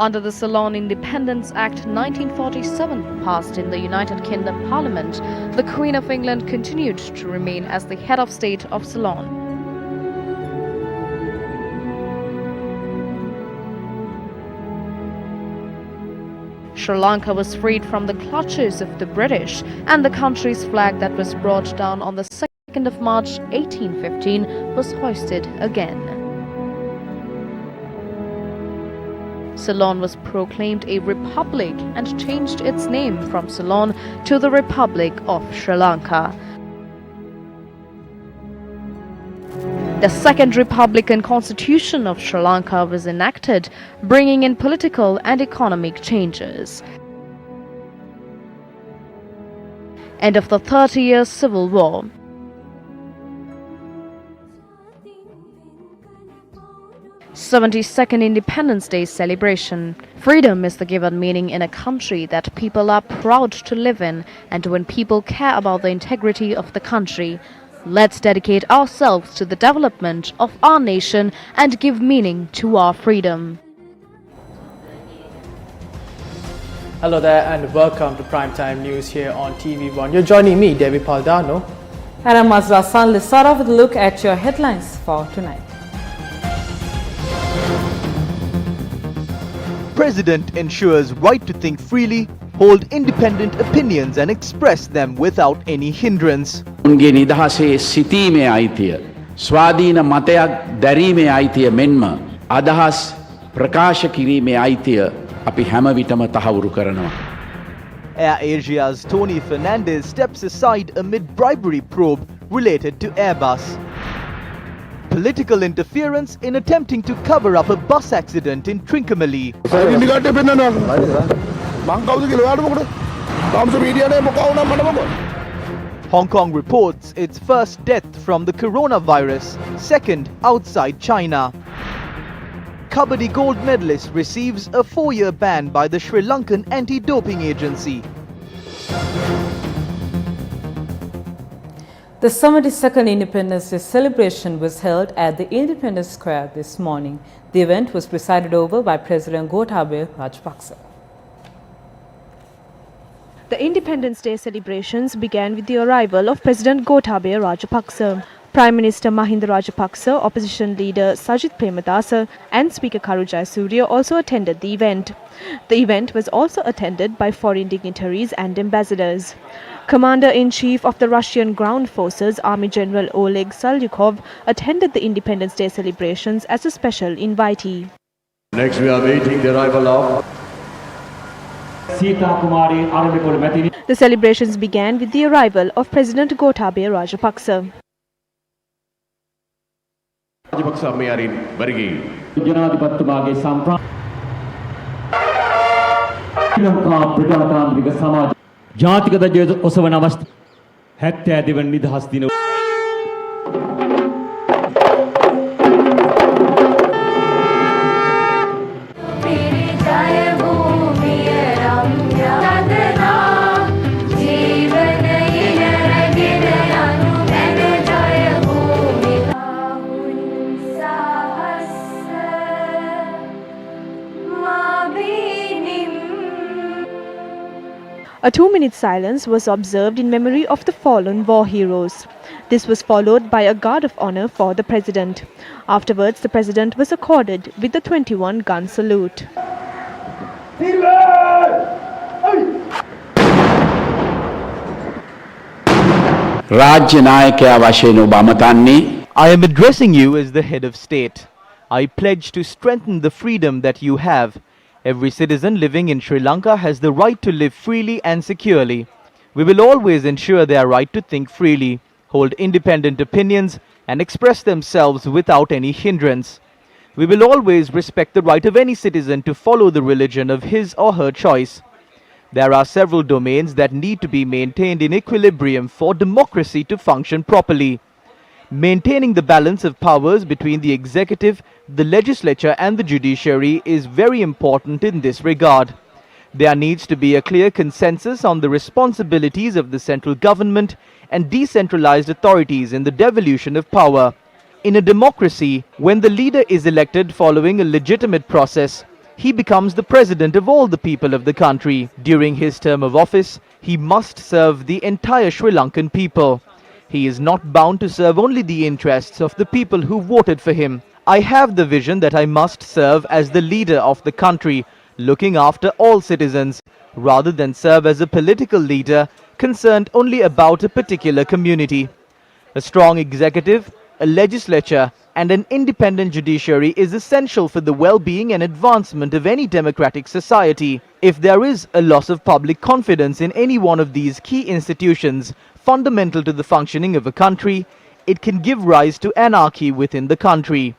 Under the Ceylon Independence Act 1947, passed in the United Kingdom Parliament, the Queen of England continued to remain as the head of state of Ceylon. Sri Lanka was freed from the clutches of the British, and the country's flag that was brought down on the 2nd of March 1815 was hoisted again. Ceylon was proclaimed a republic and changed its name from Ceylon to the Republic of Sri Lanka. The second Republican Constitution of Sri Lanka was enacted, bringing in political and economic changes. End of the 30-year Civil War. '72nd Independence Day celebration. Freedom is the given meaning in a country that people are proud to live in, and when people care about the integrity of the country. Let's dedicate ourselves to the development of our nation and give meaning to our freedom. Hello there and welcome to Primetime News here on TV1. You're joining me, Devi Paldano. And I'm Mazra San. Let's start off with a look at your headlines for tonight. President ensures right to think freely, hold independent opinions and express them without any hindrance. උන්ගේ නිදහසේ සිටීමේ අයිතිය, ස්වාධීන මතයක් දැරීමේ අයිතිය මෙන්ම අදහස් ප්‍රකාශ කිරීමේ අයිතිය අපි හැම විටම තහවුරු කරනවා. AirAsia's Tony Fernandez steps aside amid bribery probe related to Airbus. Political interference in attempting to cover up a bus accident in Trincomalee. Hong Kong reports its first death from the coronavirus, second outside China. Kabaddi gold medalist receives a 4-year ban by the Sri Lankan anti-doping agency. The 72nd Independence Day celebration was held at the Independence Square this morning. The event was presided over by President Gotabaya Rajapaksa. The Independence Day celebrations began with the arrival of President Gotabaya Rajapaksa. Prime Minister Mahinda Rajapaksa, Opposition Leader Sajith Premadasa and Speaker Karu Jayasuriya also attended the event. The event was also attended by foreign dignitaries and ambassadors. Commander-in-Chief of the Russian Ground Forces, Army General Oleg Salyukov, attended the Independence Day celebrations as a special invitee. Next, we are waiting the arrival of The celebrations began with the arrival of President Gotabaya Rajapaksa. ජාතික දජය ඔසවන අවස්ථාව 70 වෙනි නිදහස් දින A 2-minute silence was observed in memory of the fallen war heroes. This was followed by a guard of honor for the president. Afterwards, the president was accorded with the 21-gun salute. රාජ්‍ය නායකයා වශයෙන් ඔබ අමතන්නේ I am addressing you as the head of state. I pledge to strengthen the freedom that you have. Every citizen living in Sri Lanka has the right to live freely and securely. We will always ensure their right to think freely, hold independent opinions, and express themselves without any hindrance. We will always respect the right of any citizen to follow the religion of his or her choice. There are several domains that need to be maintained in equilibrium for democracy to function properly. Maintaining the balance of powers between the executive, the legislature and the judiciary is very important in this regard. There needs to be a clear consensus on the responsibilities of the central government and decentralized authorities in the devolution of power. In a democracy, when the leader is elected following a legitimate process, he becomes the president of all the people of the country. During his term of office, he must serve the entire Sri Lankan people. He is not bound to serve only the interests of the people who voted for him. I have the vision that I must serve as the leader of the country, looking after all citizens, rather than serve as a political leader concerned only about a particular community. A strong executive, a legislature, and an independent judiciary is essential for the well-being and advancement of any democratic society. If there is a loss of public confidence in any one of these key institutions fundamental to the functioning of a country, it can give rise to anarchy within the country.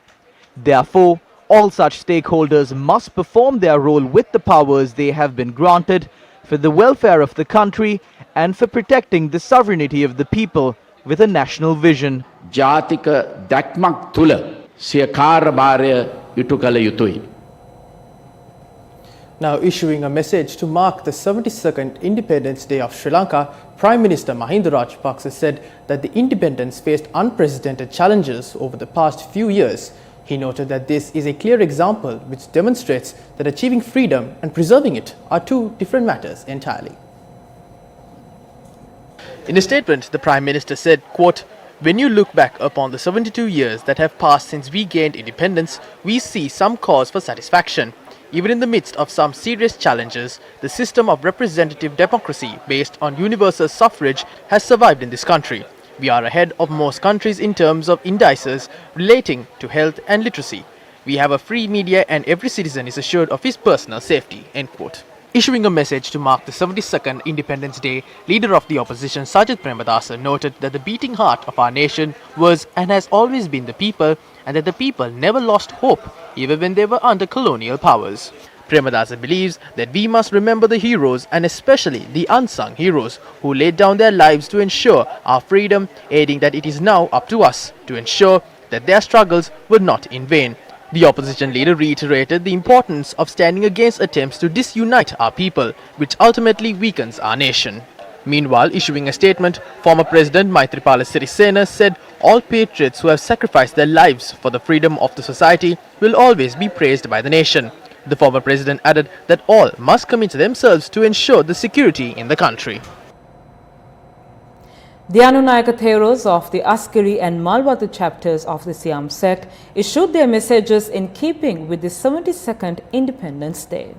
Therefore, all such stakeholders must perform their role with the powers they have been granted for the welfare of the country and for protecting the sovereignty of the people with a national vision. ජාතික දැක්මක් තුළ සිය කාර්යභාරය ඉටු කළ යුතුයි. Now issuing a message to mark the 72nd Independence Day of Sri Lanka, Prime Minister Mahinda Rajapaksa said that the independence faced unprecedented challenges over the past few years. He noted that this is a clear example which demonstrates that achieving freedom and preserving it are two different matters entirely. In a statement, the Prime Minister said, quote, "When you look back upon the 72 years that have passed since we gained independence, we see some cause for satisfaction. Even in the midst of some serious challenges, the system of representative democracy based on universal suffrage has survived in this country. We are ahead of most countries in terms of indices relating to health and literacy. We have a free media and every citizen is assured of his personal safety." End quote. Issuing a message to mark the 72nd Independence Day, leader of the opposition Sajith Premadasa noted that the beating heart of our nation was and has always been the people, and that the people never lost hope even when they were under colonial powers. Premadasa believes that we must remember the heroes and especially the unsung heroes who laid down their lives to ensure our freedom, adding that it is now up to us to ensure that their struggles were not in vain. The opposition leader reiterated the importance of standing against attempts to disunite our people, which ultimately weakens our nation. Meanwhile, issuing a statement, former President Maithripala Sirisena said all patriots who have sacrificed their lives for the freedom of the society will always be praised by the nation. The former president added that all must commit themselves to ensure the security in the country. The Anunayaka Theros of the Askari and Malwatu chapters of the Siam sect issued their messages in keeping with the 72nd Independence Day.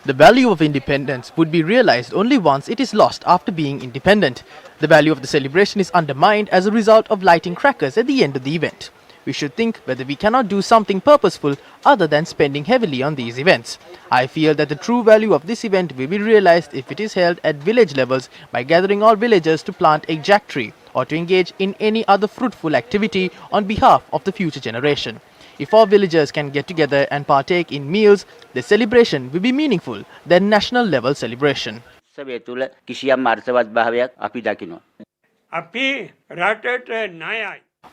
The value of independence would be realized only once it is lost after being independent. The value of the celebration is undermined as a result of lighting crackers at the end of the event. We should think whether we cannot do something purposeful other than spending heavily on these events. I feel that the true value of this event will be realized if it is held at village levels by gathering all villagers to plant a jack tree or to engage in any other fruitful activity on behalf of the future generation. If all villagers can get together and partake in meals, the celebration will be meaningful than national level celebration.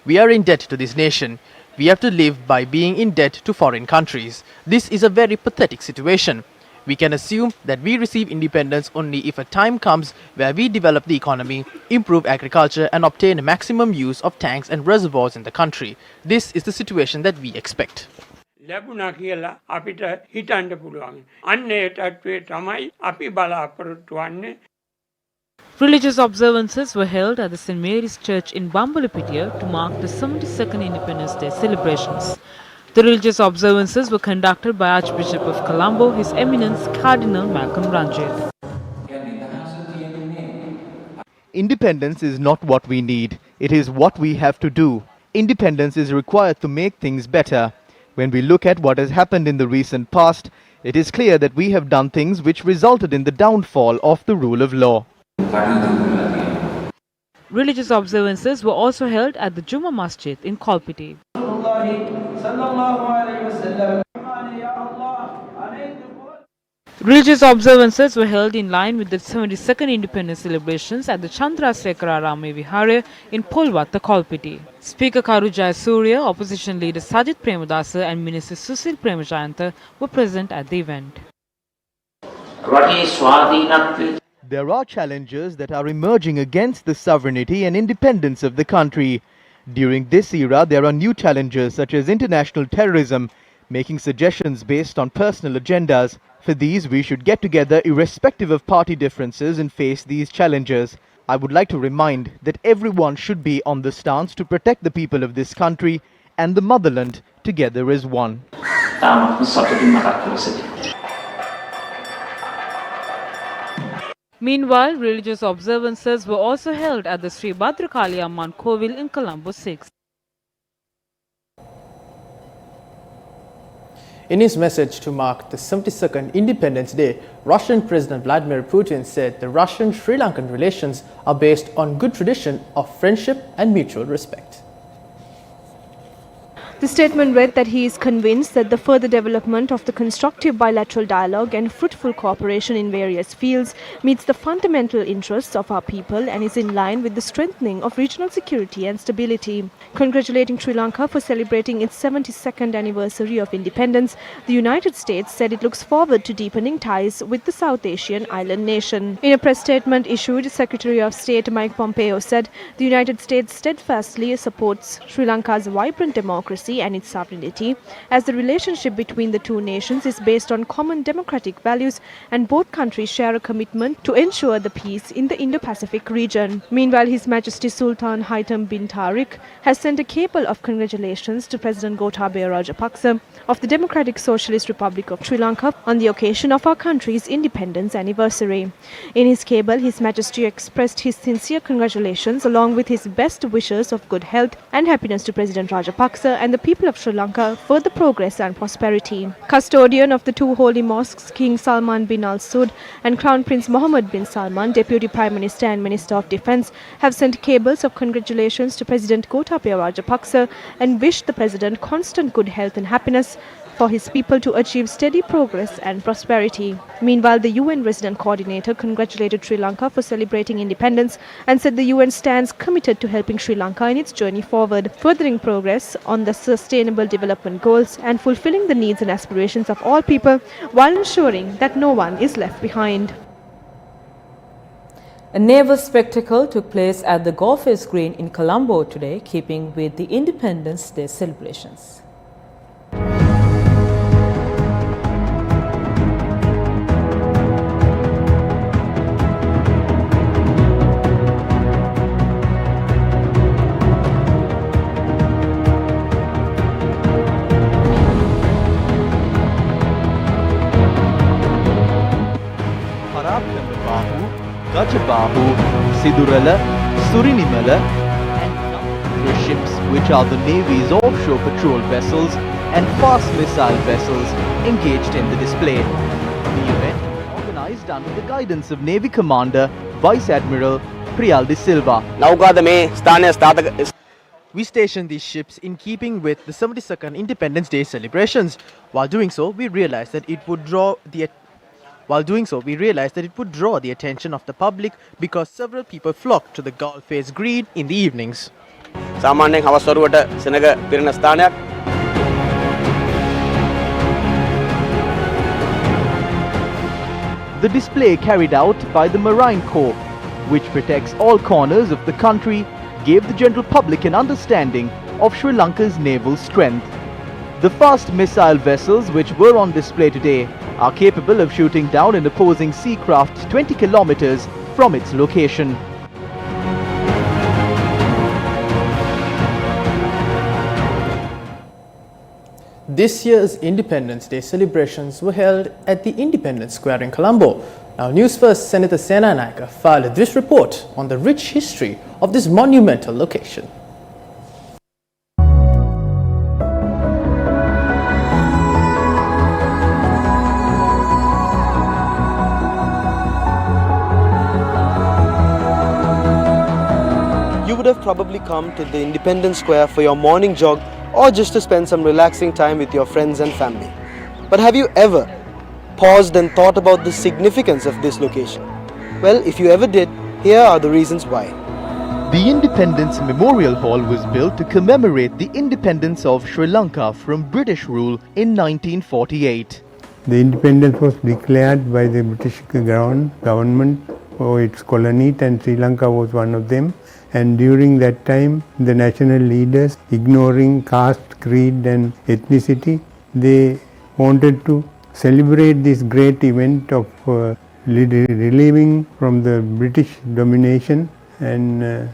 We are in debt to this nation. We have to live by being in debt to foreign countries. This is a very pathetic situation. We can assume that we receive independence only if a time comes where we develop the economy, improve agriculture and obtain maximum use of tanks and reservoirs in the country. This is the situation that we expect. Religious observances were held at the St. Mary's Church in Bambalapitiya to mark the 72nd Independence Day celebrations. The religious observances were conducted by Archbishop of Colombo, His Eminence Cardinal Malcolm Ranjit. Independence is not what we need, it is what we have to do. Independence is required to make things better. When we look at what has happened in the recent past, it is clear that we have done things which resulted in the downfall of the rule of law. Religious observances were also held at the Juma Masjid in Kolpiti. Religious observances were held in line with the 72nd Independence celebrations at the Chandrasekhara Rame Vihara in Polwata, Kolpiti. Speaker Karu Jayasuriya, Opposition Leader Sajith Premadasa and Minister Susil Premajayanta were present at the event. There are challenges that are emerging against the sovereignty and independence of the country. During this era, there are new challenges such as international terrorism, making suggestions based on personal agendas. For these, we should get together irrespective of party differences and face these challenges. I would like to remind that everyone should be on the stance to protect the people of this country and the motherland together as one. Meanwhile, religious observances were also held at the Sri Bhadrakali Amman Kovil in Colombo 6. In his message to mark the 72nd Independence Day, Russian President Vladimir Putin said the Russian-Sri Lankan relations are based on good tradition of friendship and mutual respect. The statement read that he is convinced that the further development of the constructive bilateral dialogue and fruitful cooperation in various fields meets the fundamental interests of our people and is in line with the strengthening of regional security and stability. Congratulating Sri Lanka for celebrating its 72nd anniversary of independence, the United States said it looks forward to deepening ties with the South Asian island nation. In a press statement issued, Secretary of State Mike Pompeo said the United States steadfastly supports Sri Lanka's vibrant democracy and its sovereignty, as the relationship between the two nations is based on common democratic values and both countries share a commitment to ensure the peace in the Indo-Pacific region. Meanwhile, His Majesty Sultan Haitham bin Tariq has sent a cable of congratulations to President Gotabaya Rajapaksa of the Democratic Socialist Republic of Sri Lanka on the occasion of our country's independence anniversary. In his cable, His Majesty expressed his sincere congratulations along with his best wishes of good health and happiness to President Rajapaksa and the people of Sri Lanka for the progress and prosperity. Custodian of the two holy mosques, King Salman bin Al Saud and Crown Prince Mohammed bin Salman, Deputy Prime Minister and Minister of Defence, have sent cables of congratulations to President Gotabaya Rajapaksa and wished the President constant good health and happiness for his people to achieve steady progress and prosperity. Meanwhile, the UN Resident Coordinator congratulated Sri Lanka for celebrating independence and said the UN stands committed to helping Sri Lanka in its journey forward, furthering progress on the Sustainable Development Goals and fulfilling the needs and aspirations of all people while ensuring that no one is left behind. A naval spectacle took place at the Golfers Green in Colombo today, keeping with the Independence Day celebrations. Gajabahu, Sidurala, Surinimala and other ships, which are the Navy's offshore patrol vessels and fast missile vessels engaged in the display. The event was organized under the guidance of Navy Commander Vice Admiral Priyal De Silva. We stationed these ships in keeping with the 72nd Independence Day celebrations. While doing so, we realized that it would draw the attention of the public because several people flocked to the Golfers Green in the evenings. The display carried out by the Marine Corps, which protects all corners of the country, gave the general public an understanding of Sri Lanka's naval strength. The fast missile vessels which were on display today are capable of shooting down an opposing sea craft 20 kilometers from its location. This year's Independence Day celebrations were held at the Independence Square in Colombo. Now, Newsfirst Senator Senanayake filed this report on the rich history of this monumental location. You would have probably come to the Independence Square for your morning jog or just to spend some relaxing time with your friends and family. But have you ever paused and thought about the significance of this location? Well, if you ever did, here are the reasons why. The Independence Memorial Hall was built to commemorate the independence of Sri Lanka from British rule in 1948. The independence was declared by the British government its colonies, and Sri Lanka was one of them. And during that time, the national leaders, ignoring caste, creed and ethnicity, they wanted to celebrate this great event of relieving from the British domination, and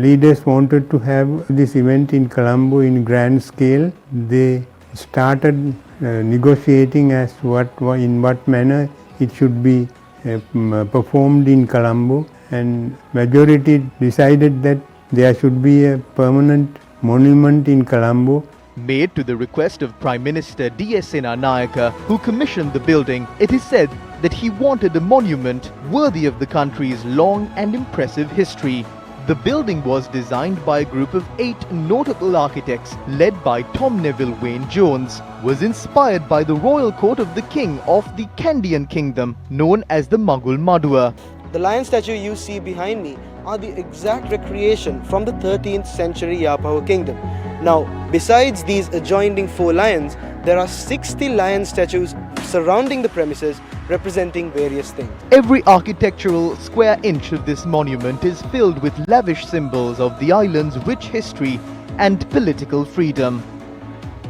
leaders wanted to have this event in Colombo in grand scale. They started negotiating as in what manner it should be performed in Colombo, and majority decided that there should be a permanent monument in Colombo. Made to the request of Prime Minister D.S. Senanayake, who commissioned the building, it is said that he wanted a monument worthy of the country's long and impressive history. The building was designed by a group of 8 notable architects led by Tom Neville Wayne Jones, was inspired by the royal court of the king of the Canton kingdom known as the Mughal Madhua. The lion statue you see behind me are the exact recreation from the 13th century Yapawa kingdom. Now, besides these adjoining 4 lions, there are 60 lion statues surrounding the premises representing various things. Every architectural square inch of this monument is filled with lavish symbols of the island's rich history and political freedom.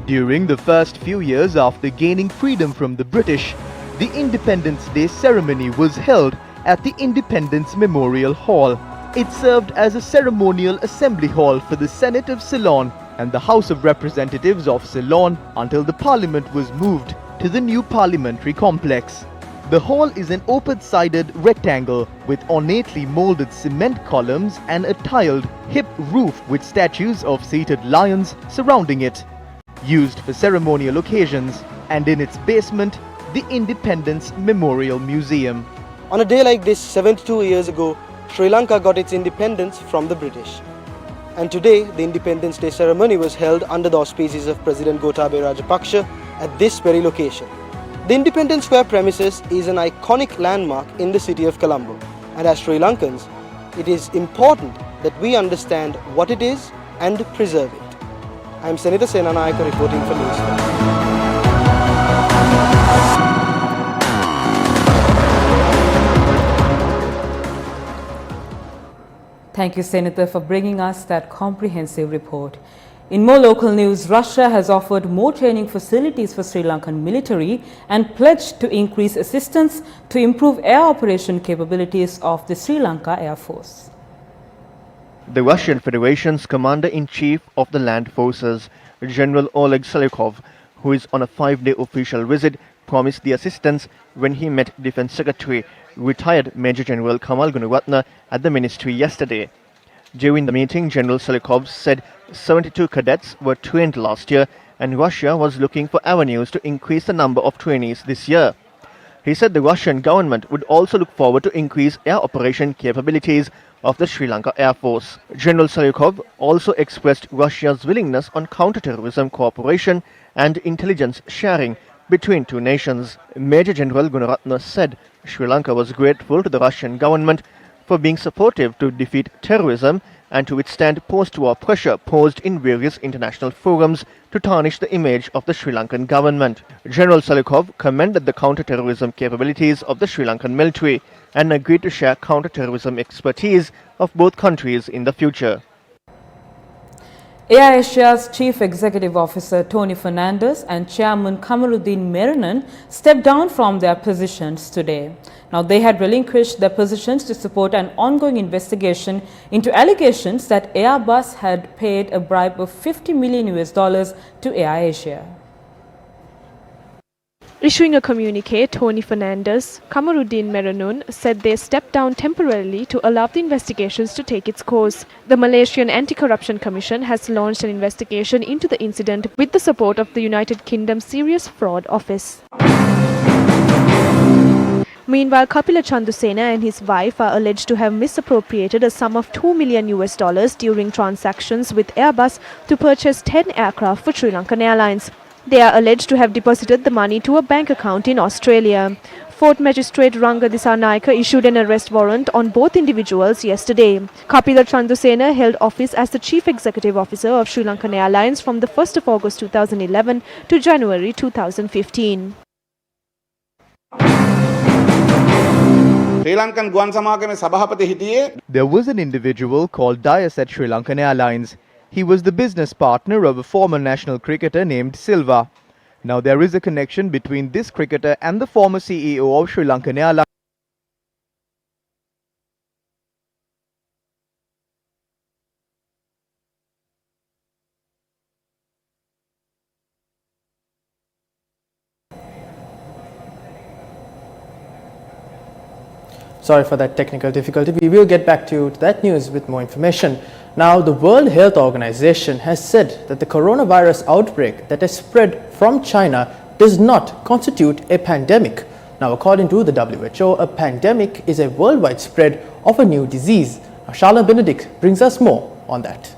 During the first few years after gaining freedom from the British, the Independence Day ceremony was held at the Independence Memorial Hall. It served as a ceremonial assembly hall for the Senate of Ceylon and the House of Representatives of Ceylon until the Parliament was moved to the new parliamentary complex. The hall is an open-sided rectangle with ornately molded cement columns and a tiled hip roof with statues of seated lions surrounding it, used for ceremonial occasions, and in its basement, the Independence Memorial Museum. On a day like this, 72 years ago, Sri Lanka got its independence from the British. And today, the Independence Day ceremony was held under the auspices of President Gotabaya Rajapaksa at this very location. The Independence Square premises is an iconic landmark in the city of Colombo. And as Sri Lankans, it is important that we understand what it is and preserve it. I am Senita Senanayake reporting for Newsfirst. Thank you, Senator, for bringing us that comprehensive report. In more local news, Russia has offered more training facilities for Sri Lankan military and pledged to increase assistance to improve air operation capabilities of the Sri Lanka Air Force. The Russian Federation's Commander-in-Chief of the Land Forces, General Oleg Selykov, who is on a 5-day official visit, promised the assistance when he met Defense Secretary, retired Major General Kamal Gunaratne, at the ministry yesterday. During the meeting, General Selykov said 72 cadets were trained last year and Russia was looking for avenues to increase the number of trainees this year. He said the Russian government would also look forward to increase air operation capabilities of the Sri Lanka Air Force. General Selykov also expressed Russia's willingness on counter-terrorism cooperation and intelligence sharing between 2 nations. Major General Gunaratne said Sri Lanka was grateful to the Russian government for being supportive to defeat terrorism and to withstand post-war pressure posed in various international forums to tarnish the image of the Sri Lankan government. General Selykov commended the counter-terrorism capabilities of the Sri Lankan military and agreed to share counter-terrorism expertise of both countries in the future. AirAsia's Chief Executive Officer Tony Fernandes and Chairman Kamaruddin Merinan stepped down from their positions today. Now, they had relinquished their positions to support an ongoing investigation into allegations that Airbus had paid a bribe of $50 million to AirAsia. Issuing a communique, Tony Fernandes, Kamaruddin Merinan said they stepped down temporarily to allow the investigations to take its course. The Malaysian Anti-Corruption Commission has launched an investigation into the incident with the support of the United Kingdom Serious Fraud Office. Meanwhile, Kapila Chandusena and his wife are alleged to have misappropriated a sum of $2 million during transactions with Airbus to purchase 10 aircraft for Sri Lankan Airlines. They are alleged to have deposited the money to a bank account in Australia. Fort Magistrate Ranga Dissanayake issued an arrest warrant on both individuals yesterday. Kapila Chandusena held office as the Chief Executive Officer of Sri Lankan Airlines from the 1st of August 2011 to January 2015. There was an individual called Dias at Sri Lankan Airlines. He was the business partner of a former national cricketer named Silva. Now there is a connection between this cricketer and the former CEO of Sri Lankan Airlines. Sorry for that technical difficulty. We will get back to that news with more information. Now, the World Health Organization has said that the coronavirus outbreak that has spread from China does not constitute a pandemic. Now, according to the WHO, a pandemic is a worldwide spread of a new disease. Now, Charlotte Benedict brings us more on that.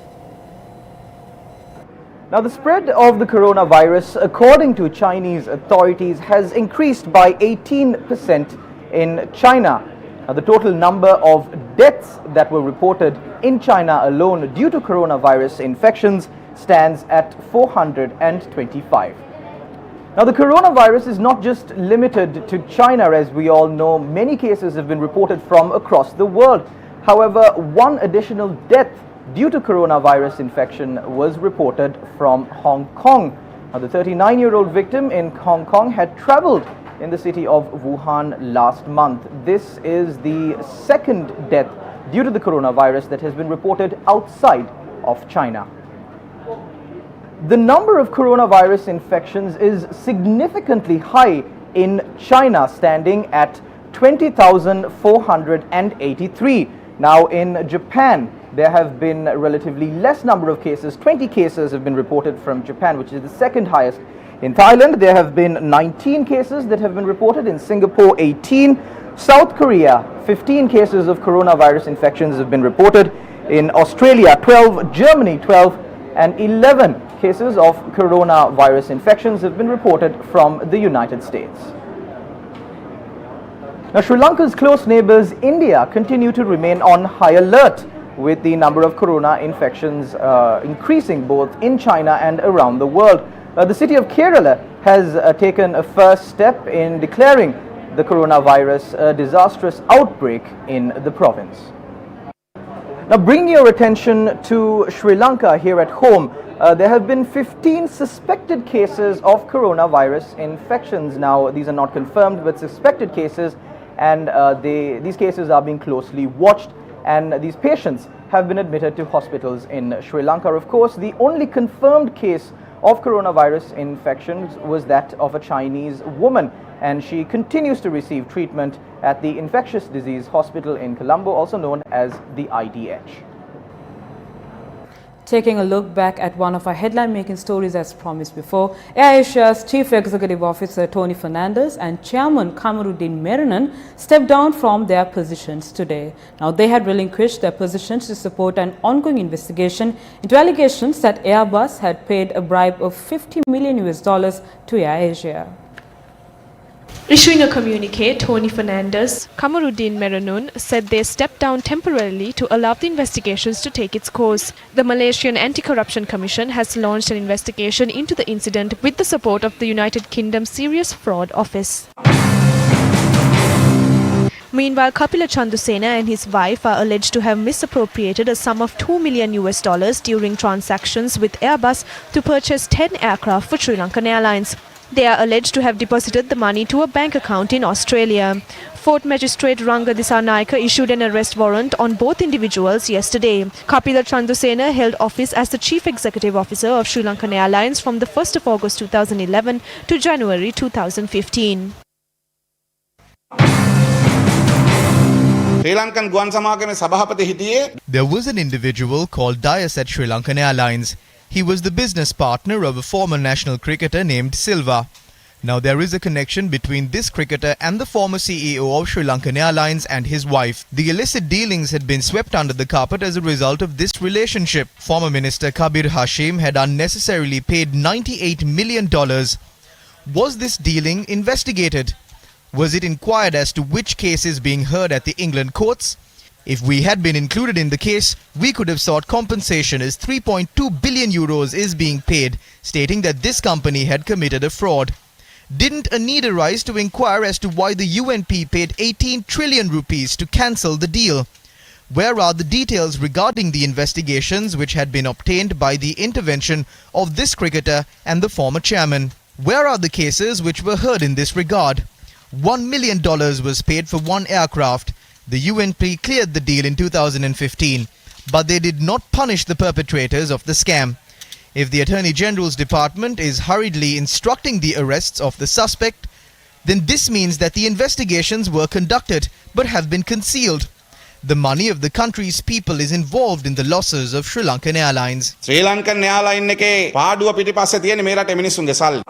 Now, the spread of the coronavirus, according to Chinese authorities, has increased by 18% in China. Now, the total number of deaths that were reported in China alone due to coronavirus infections stands at 425. Now, the coronavirus is not just limited to China, as we all know. Many cases have been reported from across the world. However, one additional death due to coronavirus infection was reported from Hong Kong. Now, the 39-year-old victim in Hong Kong had traveled in the city of Wuhan last month. This is the second death due to the coronavirus that has been reported outside of China. The number of coronavirus infections is significantly high in China, standing at 20,483. Now, in Japan, there have been a relatively less number of cases. 20 cases have been reported from Japan, which is the second highest. In Thailand, there have been 19 cases that have been reported. In Singapore, 18. South Korea, 15 cases of coronavirus infections have been reported. In Australia, 12. Germany, 12. And 11 cases of coronavirus infections have been reported from the United States. Now, Sri Lanka's close neighbors, India, continue to remain on high alert, with the number of corona infections increasing both in China and around the world. The city of Kerala has taken a first step in declaring the coronavirus a disastrous outbreak in the province. Now, bringing your attention to Sri Lanka here at home, there have been 15 suspected cases of coronavirus infections. Now, these are not confirmed, but suspected cases, and these cases are being closely watched, and these patients have been admitted to hospitals in Sri Lanka. Of course, the only confirmed case of coronavirus infections was that of a Chinese woman, and she continues to receive treatment at the infectious disease hospital in Colombo, also known as the IDH. Taking a look back at one of our headline-making stories as promised before, AirAsia's Chief Executive Officer Tony Fernandes and Chairman Kamaruddin Meranan stepped down from their positions today. Now, they had relinquished their positions to support an ongoing investigation into allegations that Airbus had paid a bribe of $50 million to AirAsia. Issuing a communique, Tony Fernandes, Kamaruddin Meranan said they stepped down temporarily to allow the investigations to take its course. The Malaysian Anti-Corruption Commission has launched an investigation into the incident with the support of the United Kingdom Serious Fraud Office. Meanwhile, Kapila Chandusena and his wife are alleged to have misappropriated a sum of $2 million during transactions with Airbus to purchase 10 aircraft for Sri Lankan Airlines. They are alleged to have deposited the money to a bank account in Australia. Fort Magistrate Ranga Dissanayake issued an arrest warrant on both individuals yesterday. Kapila Chandusena held office as the Chief Executive Officer of Sri Lankan Airlines from the 1st of August 2011 to January 2015. There was an individual called Dias at Sri Lankan Airlines. He was the business partner of a former national cricketer named Silva. Now, there is a connection between this cricketer and the former CEO of Sri Lankan Airlines and his wife. The illicit dealings had been swept under the carpet as a result of this relationship. Former Minister Kabir Hashim had unnecessarily paid $98 million. Was this dealing investigated? Was it inquired as to which case is being heard at the England courts? If we had been included in the case, we could have sought compensation as 3.2 billion euros is being paid, stating that this company had committed a fraud. Didn't a need arise to inquire as to why the UNP paid 18 trillion rupees to cancel the deal? Where are the details regarding the investigations which had been obtained by the intervention of this cricketer and the former chairman? Where are the cases which were heard in this regard? $1 million was paid for one aircraft. The UNP cleared the deal in 2015, but they did not punish the perpetrators of the scam. If the Attorney General's Department is hurriedly instructing the arrests of the suspect, then this means that the investigations were conducted but have been concealed. The money of the country's people is involved in the losses of Sri Lankan Airlines. Sri Lankan Airline එකේ පාඩුව පිටිපස්සේ තියෙන මේ රටේ මිනිස්සුන්ගේ සල්ලි.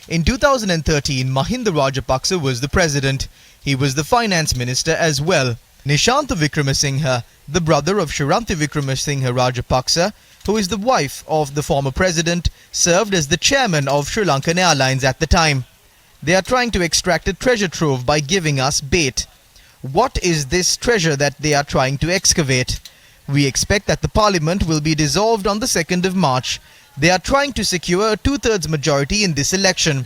In 2013, Mahinda Rajapaksa was the president. He was the finance minister as well. Nishantha Wickramasinghe, the brother of Sharantha Wickramasinghe Rajapaksa, who is the wife of the former president, served as the chairman of Sri Lankan Airlines at the time. They are trying to extract a treasure trove by giving us bait. What is this treasure that they are trying to excavate? We expect that the parliament will be dissolved on the 2nd of March. They are trying to secure a 2/3 majority in this election.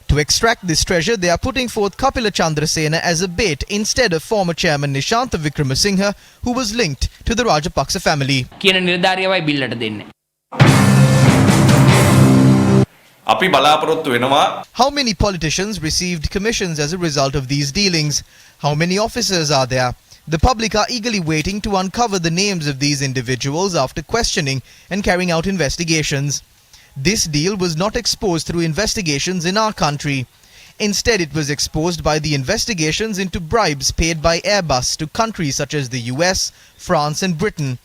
To extract this treasure, they are putting forth Kapila Chandrasena as a bait instead of former chairman Nishantha Wickramasinghe, who was linked to the Rajapaksa family. How many politicians received commissions as a result of these dealings? How many officers are there? The public are eagerly waiting to uncover the names of these individuals after questioning and carrying out investigations. This deal was not exposed through investigations in our country. Instead, it was exposed by the investigations into bribes paid by Airbus to countries such as the US, France and Britain.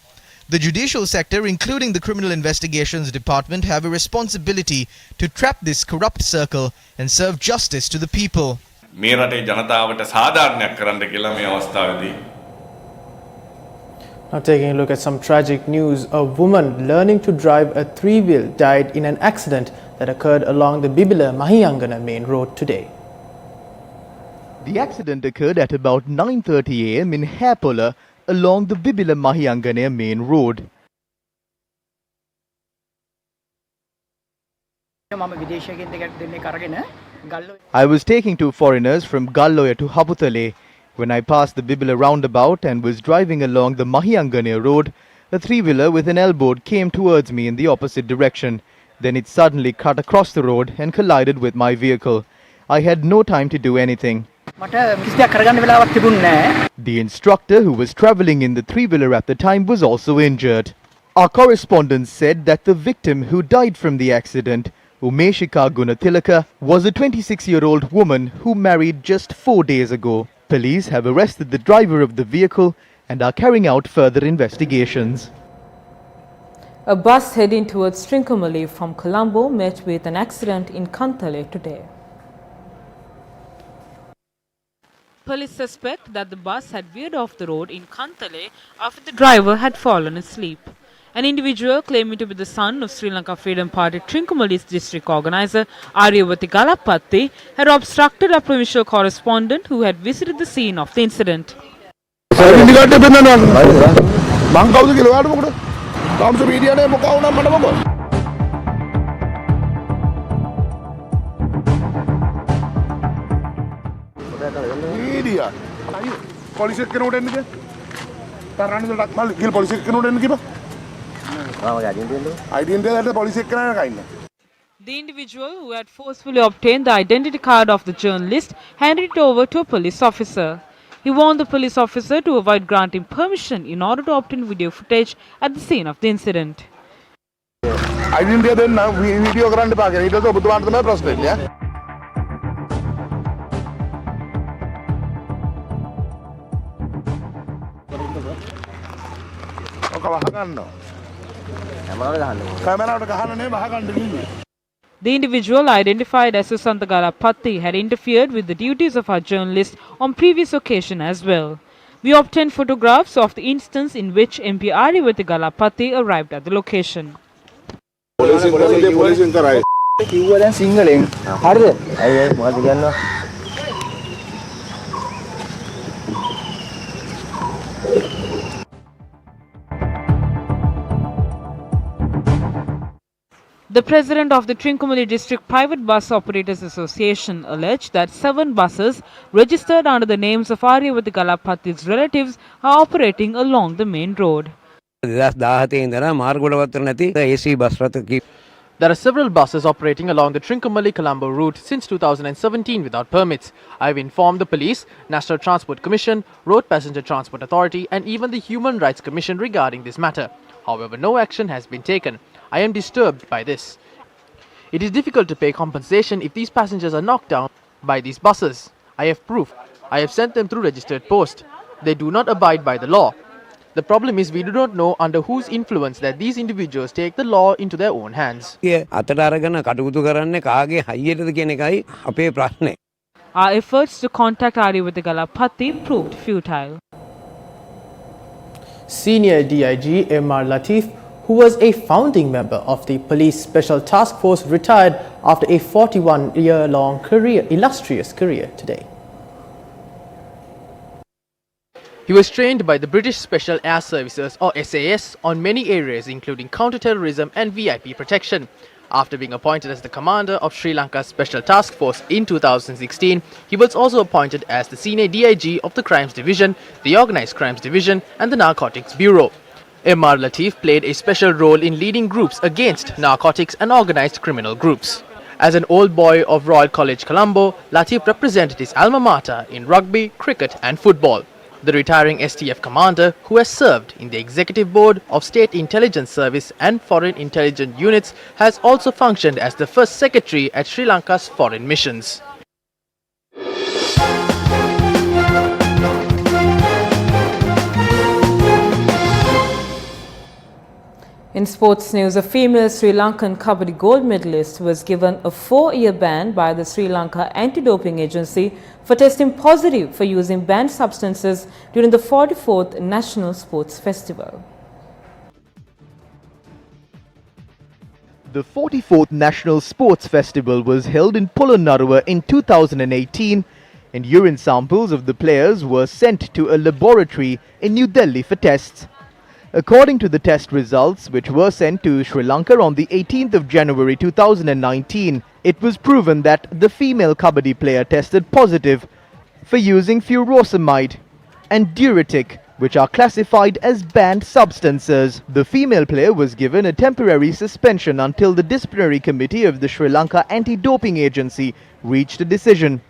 The judicial sector, including the Criminal Investigations Department, have a responsibility to trap this corrupt circle and serve justice to the people. මේ රටේ ජනතාවට සාධාරණයක් කරන්න කියලා මේ අවස්ථාවේදී. Now taking a look at some tragic news, a woman learning to drive a three-wheel died in an accident that occurred along the Bibila Mahiyangana main road today. The accident occurred at about 9:30 am in Hapola along the Bibila Mahiyangana main road. I was taking two foreigners from Galloya to Haputale. When I passed the Bibila roundabout and was driving along the Mahiyangana road, a three-wheeler with an elbow came towards me in the opposite direction. Then it suddenly cut across the road and collided with my vehicle. I had no time to do anything. The instructor who was travelling in the three-wheeler at the time was also injured. Our correspondent said that the victim who died from the accident, Umeshika Gunatilaka, was a 26-year-old woman who married just 4 days ago. Police have arrested the driver of the vehicle and are carrying out further investigations. A bus heading towards Trincomalee from Colombo met with an accident in Canton today. Police suspect that the bus had veered off the road in Canton after the driver had fallen asleep. An individual claiming to be the son of Sri Lanka Freedom Party Trincomalee's district organizer Aryawati Galapatti had obstructed a provincial correspondent who had visited the scene of the incident. The individual who had forcefully obtained the identity card of the journalist handed it over to a police officer. He warned the police officer to avoid granting permission in order to obtain video footage at the scene of the incident. The individual, identified as Susanta Galapatti, had interfered with the duties of our journalist on previous occasion as well. We obtained photographs of the instance in which MP Aryawati Galapatti arrived at the location. The president of the Trincomalee District Private Bus Operators Association alleged that 7 buses registered under the names of Aryawati Galapathi's relatives are operating along the main road. There are several buses operating along the Trincomalee-Colombo route since 2017 without permits. I have informed the police, National Transport Commission, Road Passenger Transport Authority and even the Human Rights Commission regarding this matter. However, no action has been taken. I am disturbed by this. It is difficult to pay compensation if these passengers are knocked down by these buses. I have proof. I have sent them through registered post. They do not abide by the law. The problem is we do not know under whose influence that these individuals take the law into their own hands. Our efforts to contact Aryawati Galapathi proved futile. Senior DIG M.R. Latif, who was a founding member of the Police Special Task Force, retired after a 41-year-long illustrious career today. He was trained by the British Special Air Services or SAS on many areas including counter-terrorism and VIP protection. After being appointed as the commander of Sri Lanka's Special Task Force in 2016, he was also appointed as the Senior DIG of the Crimes Division, the Organised Crimes Division and the Narcotics Bureau. M.R. Latif played a special role in leading groups against narcotics and organised criminal groups. As an old boy of Royal College Colombo, Latif represented his alma mater in rugby, cricket and football. The retiring SDF Commander, who has served in the Executive Board of State Intelligence Service and Foreign Intelligence Units, has also functioned as the first secretary at Sri Lanka's foreign missions. In sports news, a female Sri Lankan Kabaddi gold medalist was given a 4-year ban by the Sri Lanka Anti-Doping Agency for testing positive for using banned substances during the 44th National Sports Festival. The 44th National Sports Festival was held in Polonnaruwa in 2018 and urine samples of the players were sent to a laboratory in New Delhi for tests. According to the test results, which were sent to Sri Lanka on the 18th of January 2019, it was proven that the female Kabaddi player tested positive for using furosemide and diuretic, which are classified as banned substances. The female player was given a temporary suspension until the disciplinary committee of the Sri Lanka Anti-Doping Agency reached a decision.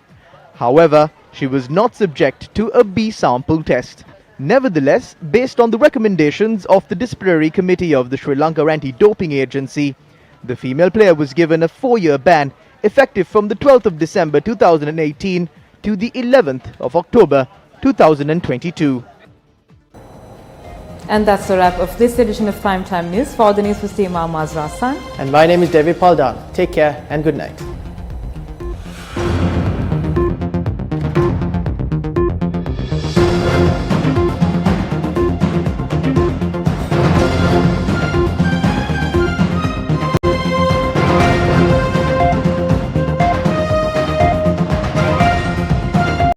However, she was not subject to a B sample test. Nevertheless, based on the recommendations of the disciplinary committee of the Sri Lanka Anti-Doping Agency, the female player was given a 4-year ban effective from the 12th of December 2018 to the 11th of October 2022. And that's the wrap of this edition of Primetime News. For the news was team Mazra San. And my name is Devi Paldan. Take care and good night.